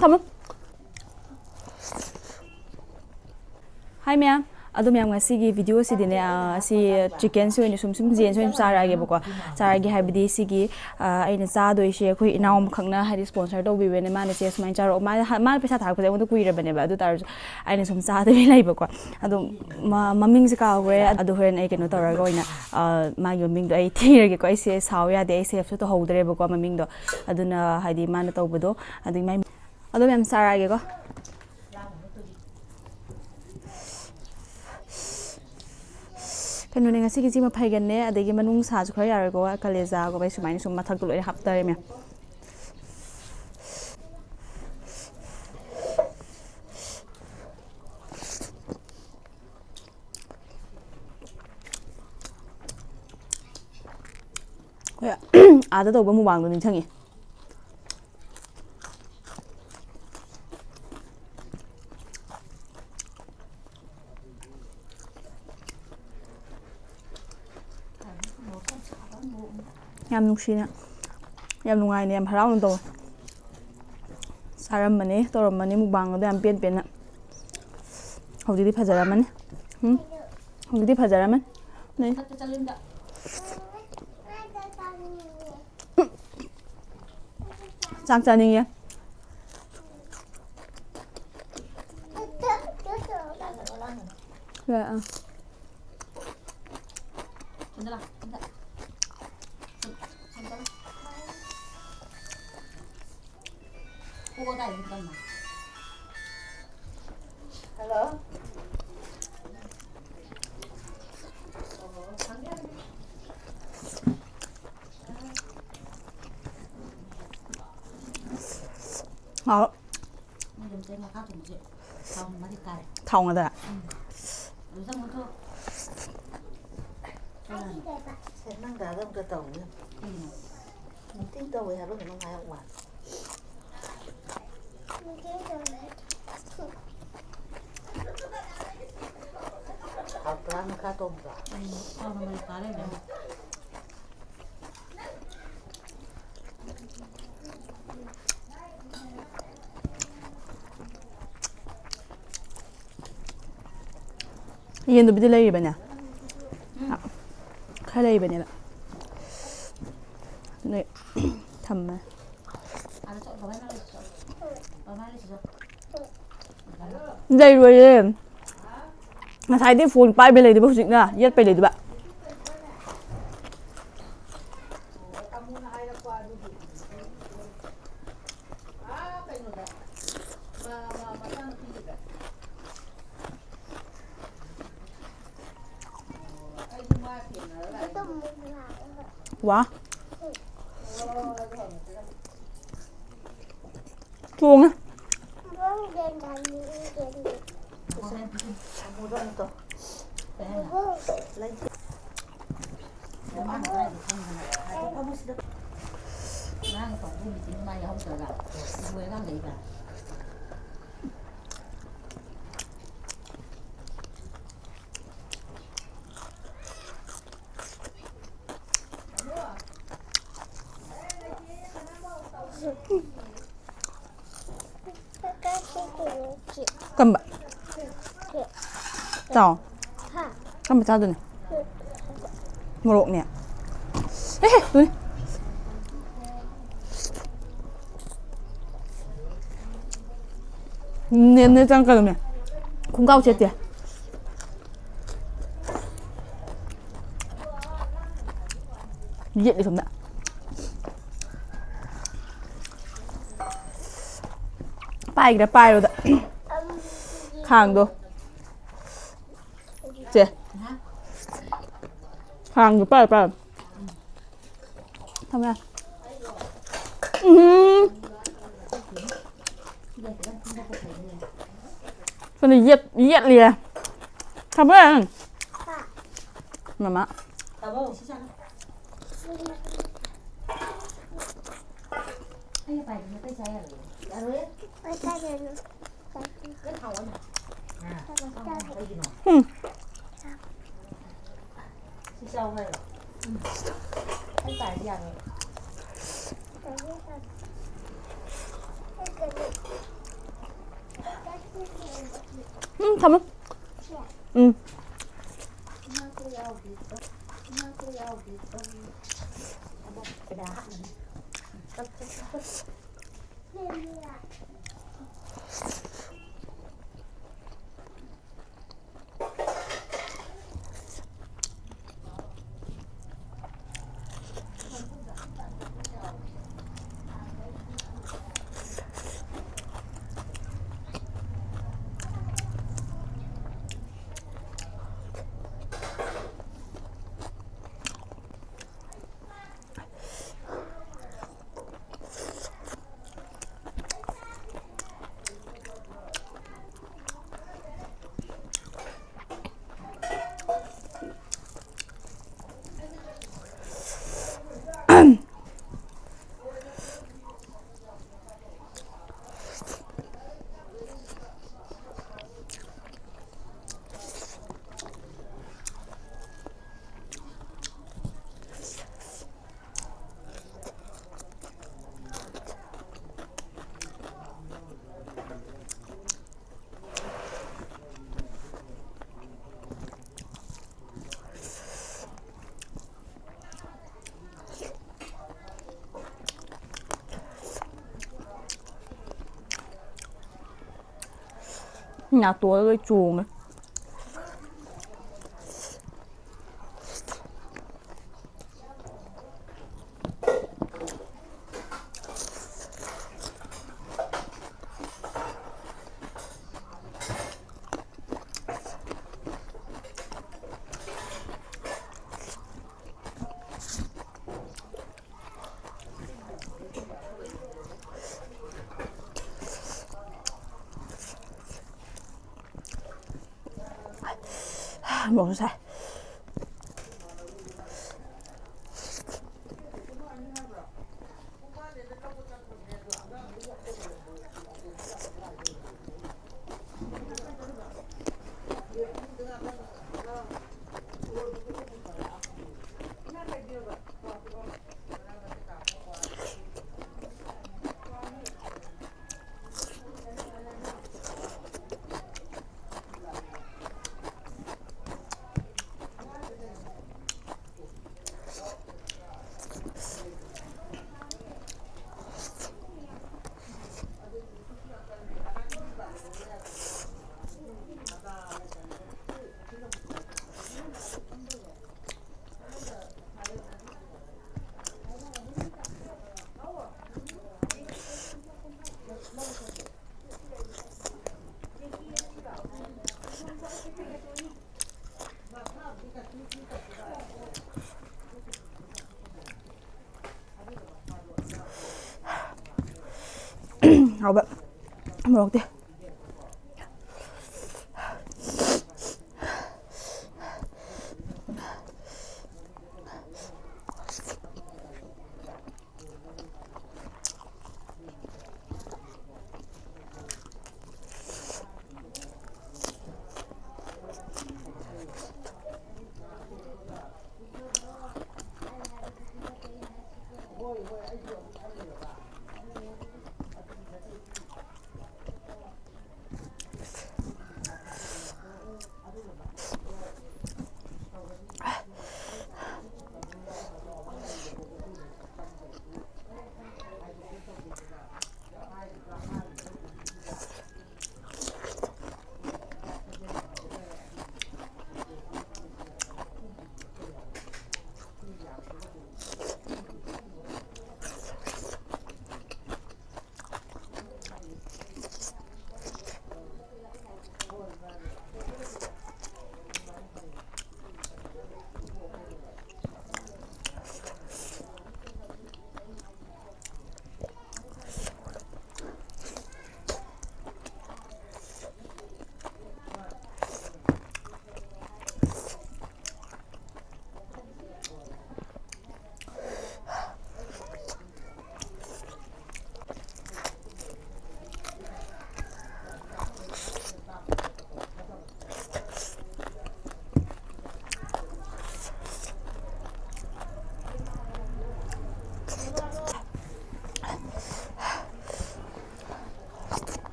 ꯊꯝꯃꯣ ꯍꯥꯏ ꯃꯌꯥꯝ ꯑꯗꯣ ꯃꯌꯥꯝ ꯉꯁꯤꯒꯤ ꯚꯤꯗꯤꯑꯣꯁꯤꯗꯤꯅꯦ ꯁꯤ ꯆꯤꯛꯀꯟꯁꯤ ꯑꯣꯏꯅ ꯁꯨꯝ ꯖꯦꯟꯁ ꯑꯣꯏꯅ ꯆꯥꯔꯛꯑꯒꯦꯕꯀꯣ ꯆꯥꯔꯒꯦ ꯍꯥꯏꯕꯗꯤ ꯁꯤꯒꯤ ꯑꯩꯅ ꯆꯥꯗꯣꯏꯁꯦ ꯑꯩꯈꯣꯏ ꯏꯅꯥꯎ ꯑꯃꯈꯛꯅ ꯍꯥꯏꯗꯤ ꯁ꯭ꯄꯣꯟꯁꯔ ꯇꯧꯕꯤꯕꯅꯦ ꯃꯥꯅ ꯆꯦ ꯁꯨꯃꯥꯏꯅ ꯆꯥꯔꯛꯑꯣ ꯃꯥꯅ ꯄꯩꯁꯥ ꯊꯥꯔꯛꯄꯁꯦ ꯑꯩꯉꯣꯟꯗ ꯀꯨꯏꯔꯕꯅꯦꯕ ꯑꯗꯨ ꯇꯥꯔꯁꯨ ꯑꯩꯅ ꯁꯨꯝ ꯆꯥꯗꯕꯤ ꯂꯩꯕꯀꯣ ꯑꯗꯣ ꯃꯃꯤꯡꯁꯦ ꯀꯥꯎꯈ꯭ꯔꯦ ꯑꯗꯣ ꯍꯣꯔꯦꯟ ꯑꯩ ꯀꯩꯅꯣ ꯇꯧꯔꯒ ꯑꯣꯏꯅ ꯃꯥꯒꯤ ꯃꯃꯤꯡꯗꯣ ꯑꯩ ꯊꯤꯔꯒꯦꯀꯣ ꯑꯩꯁꯦ ꯁꯥꯎ ꯌꯥꯗꯦ ꯑꯩ ꯁꯦꯞꯁꯨ ꯇꯧꯍꯧꯗ꯭ꯔꯦꯕꯀꯣ ꯃꯃꯤꯡꯗꯣ ꯑꯗꯨꯅ ꯍꯥꯏꯗꯤ ꯃꯥꯅ ꯇꯧꯕꯗꯣ ꯑꯗꯨꯒꯤ ꯃꯥꯏ ꯑꯗꯣ ꯃꯌꯥꯝ ꯆꯥꯔꯛꯑꯒꯦꯀꯣ ꯀꯩꯅꯣꯅꯦ ꯉꯁꯤꯒꯤꯁꯤ ꯃꯐꯩꯒꯟꯅꯦ ꯑꯗꯒꯤ ꯃꯅꯨꯡ ꯁꯥꯁꯨ ꯈꯔ ꯌꯥꯔꯣꯏꯀꯣ ꯀꯂꯦꯖꯥꯒꯨꯝꯕ ꯁꯨꯃꯥꯏꯅ ꯁꯨꯝ ꯃꯊꯛꯇ ꯂꯣꯏꯅ ꯍꯥꯞꯇꯔꯦꯃꯦ ꯍꯣꯏ ꯑꯥꯗ ꯇꯧꯕ ꯃꯨꯛꯕꯥꯡꯗꯣ ꯅꯤꯡꯁꯤꯡꯉꯤ ꯌꯥꯝ ꯅꯨꯡꯁꯤꯅ ꯌꯥꯝ ꯅꯨꯡꯉꯥꯏꯅ ꯌꯥꯝ ꯍꯔꯥꯎꯅ ꯇꯧꯋꯦ ꯆꯥꯔꯝꯕꯅꯤ ꯇꯧꯔꯝꯕꯅꯤ ꯃꯨꯛꯕꯥꯡꯒꯗꯣ ꯌꯥꯝ ꯄꯦꯟ ꯍꯧꯖꯤꯛꯇꯤ ꯐꯖꯔꯝꯃꯅꯤ ꯍꯧꯖꯤꯛꯇꯤ ꯐꯖꯔꯝꯃꯅꯤ ꯆꯥꯛ ꯆꯥꯅꯤꯡꯉꯦ Hello? ꯊꯥꯎ ꯉꯥꯗ ꯅꯪ ꯗꯥꯗ ꯑꯝꯇ ꯇꯧꯅꯤ. ꯅꯨꯡꯇꯤꯡ ꯇꯧꯋꯦ ꯍꯥꯏꯕ ꯀꯩꯅꯣꯝ ꯍꯥꯏꯔꯛ ꯋꯥꯅꯤ. ꯍꯥꯎꯇ꯭ꯔꯥ ꯃꯈꯥ ꯇꯣꯡꯕ꯭ꯔꯥ? ꯌꯦꯟꯗꯨꯕꯨꯗꯤ ꯂꯩꯔꯤꯕꯅꯦ ꯈꯔ ꯂꯩꯕꯅꯦꯕ ꯅꯣꯏ ꯊꯝꯃꯦ ꯂꯩꯔꯣꯏꯌꯦ ꯉꯁꯥꯏꯗꯤ ꯐꯣꯟ ꯄꯥꯏꯕꯩ ꯂꯩꯗꯣꯏꯕ ꯍꯧꯖꯤꯛꯅ ꯌꯦꯠꯄꯩ ꯂꯩꯗꯣꯏꯕ ꯑꯃꯨꯅ ꯍꯥꯏꯔꯛꯄ ꯑꯗꯨꯒꯤ ꯀꯩꯅꯣꯗ ꯃꯆꯥꯅꯨꯄꯤꯒꯤꯗ ꯑꯩꯁꯨ ꯃꯥ ꯊꯦꯡꯅꯔ ꯋꯥ ꯆꯣꯡꯉꯦ ꯑꯃꯨꯗ ꯑꯃꯨꯛ ꯇꯧ. ꯂꯩꯇꯦ. ꯉꯔꯥꯡ ꯇꯧꯕ ꯃꯤꯇꯤꯡ ꯃꯥ ꯌꯥꯎꯗ꯭ꯔꯒ ꯂꯣꯏꯔꯀꯥꯟ ꯂꯩꯕ. ꯀꯝꯕ ꯆꯥꯎ ꯀꯝꯕ ꯆꯥꯗꯣꯏꯅꯣ ꯃꯣꯔꯣꯛꯅꯦ ꯇꯨꯅꯤ ꯅꯦ ꯆꯪꯉꯛꯀꯗꯧꯅꯦ ꯈꯣꯡꯒ꯭ꯔꯥꯎ ꯁꯦꯠꯇꯦ ꯌꯦꯠꯂꯤ ꯁꯣꯝꯗ ꯄꯥꯏꯒꯦꯔꯥ ꯄꯥꯏꯔꯣꯗ ꯈꯥꯡꯗꯣ ꯆꯦ ꯈꯥꯡꯗꯣ ꯄꯥꯏꯔꯣ ꯊꯝꯃꯦ ꯁꯣꯝꯗ ꯌꯦꯠꯂꯤꯌꯦ ꯊꯝꯃꯣ ꯃꯃꯥ ꯑꯩꯅ ꯄꯥꯏꯕ ꯀꯩ ꯆꯥ ꯌꯥꯔꯣꯏ. ꯌꯥꯔꯣꯏ? ꯀꯩ ꯊꯥꯎꯑꯣꯅ. ꯀꯩꯒꯤꯅꯣ? ꯁꯤ ꯆꯥꯎ ꯍꯥꯏꯔꯣ? ꯑꯩ ꯄꯥꯏꯔꯗꯤ ꯌꯥꯔꯣꯏ. ꯊꯝꯃꯣ 나또 왜 좋으면 먹으면 살 하고 먹대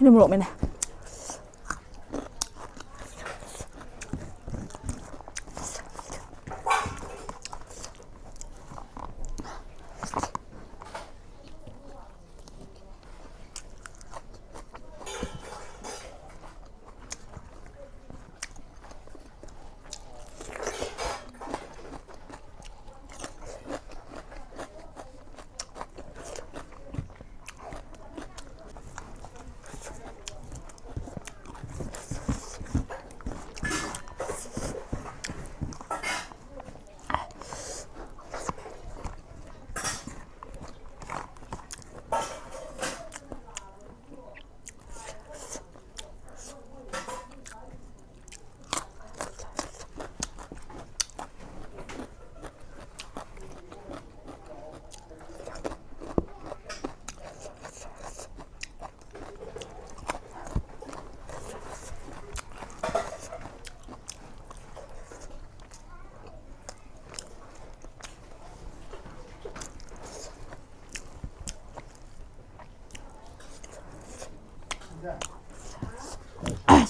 Ini murok mana?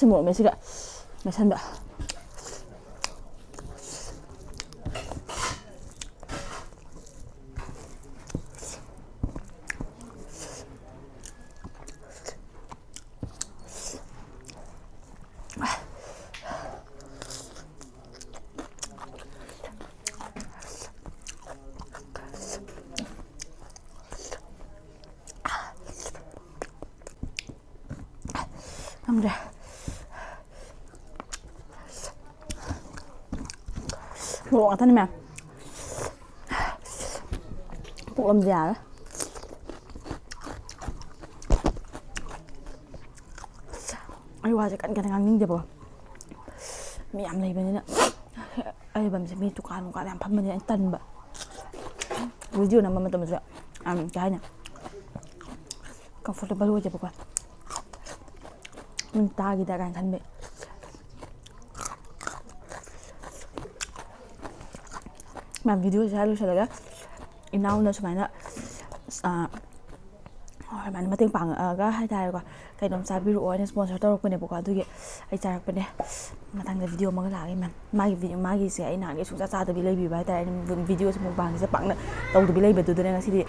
Semua masih gak masih enggak. Udah. Murok ata ni mẹ. Murok làm già đó. Ai qua chắc ăn cái thằng ninh đẹp rồi. Mẹ làm này bên này. Ai bầm sẽ mi tụ can làm phăm bên này anh tân bạ. Video nào mà tụi mình sẽ cái này. Comfortable aja pokoknya. Minta kita kan kan be. Làm video ra luôn rồi đó. Inau nó sumai na man mateng pang ga hai thai ko kai nom sa biru oine sponsor tor ko ne bokwa du ge ai charak pene matang da video ma la ge man magi video magi se ai na ge su sa sa da bi lai bi ba ta video se mo bang se pang na tau du bi lai be du de na si di